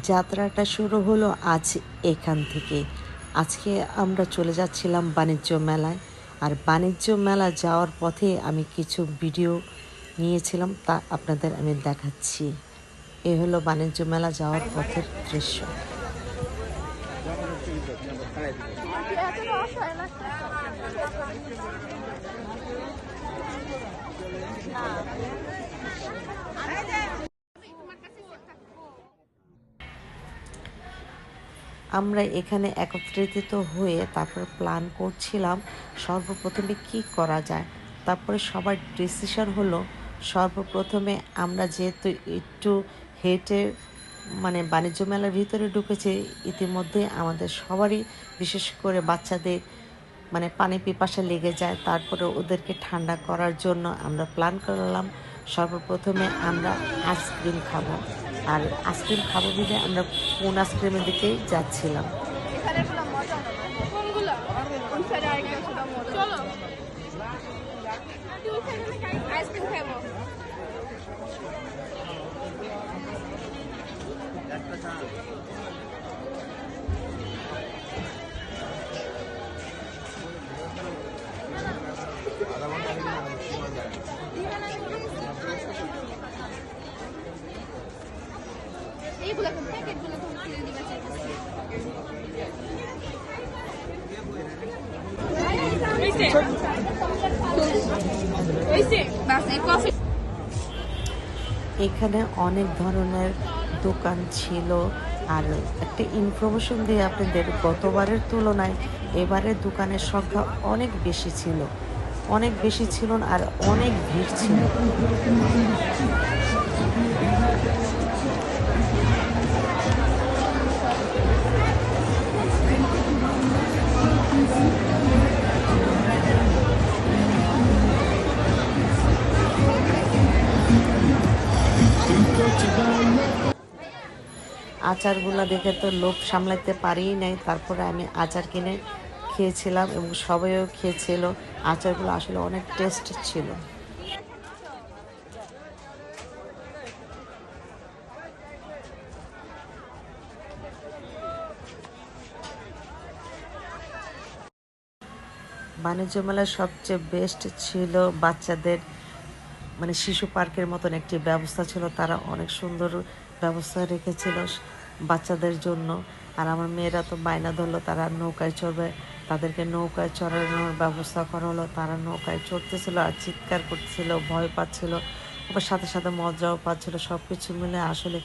যাত্রাটা শুরু হলো আজ এখান থেকে। আজকে আমরা চলে যাচ্ছিলাম বাণিজ্য মেলায়। আর বাণিজ্য মেলা যাওয়ার পথে আমি কিছু ভিডিও নিয়েছিলাম, তা আপনাদের আমি দেখাচ্ছি। এ হলো বাণিজ্য মেলা যাওয়ার পথের দৃশ্য। আমরা এখানে একত্রিত হয়ে তারপর প্ল্যান করছিলাম সর্বপ্রথমে কি করা যায়। তারপরে সবার ডিসিশন হলো সর্বপ্রথমে আমরা যেহেতু একটু হেঁটে বাণিজ্য মেলার ভিতরে ঢুকেছি, ইতিমধ্যে আমাদের সবারই বিশেষ করে বাচ্চাদের পানি পিপাসা লেগে যায়। তারপরে ওদেরকে ঠান্ডা করার জন্য আমরা প্ল্যান করলাম সর্বপ্রথমে আমরা আইসক্রিম খাবো। আর আইসক্রিম খাবো বলে আমরা কোন আইসক্রিমের দিকেই যাচ্ছিলাম। এখানে অনেক ধরনের দোকান ছিল। আর একটা ইনফরমেশন দিয়ে আপনাদের, গতবারের তুলনায় এবারের দোকানের সংখ্যা অনেক বেশি ছিল, অনেক বেশি ছিল আর অনেক ভিড় ছিল। আচারগুলো দেখে তো লোভ সামলাতে পারিই নাই। তারপরে আমি আচার কিনে খেয়েছিলাম এবং সবাইও খেয়েছিল। আচারগুলো আসলে অনেক টেস্ট ছিল। বাণিজ্য মেলার সবচেয়ে বেস্ট ছিল বাচ্চাদের শিশু পার্কের মতন একটি ব্যবস্থা ছিল। তারা অনেক সুন্দর ব্যবস্থা রেখেছিল বাচ্চাদের জন্য। আর আমার মেয়েরা তো বায়না ধরলো তারা নৌকায় চড়বে, তাদেরকে নৌকায় চড়ানোর ব্যবস্থা করা হলো। তারা নৌকায় চড়তেছিল আর চিৎকার করতেছিল, ভয় পাচ্ছিল, আবার সাথে সাথে মজাও পাচ্ছিল। সব কিছু মিলে আসলে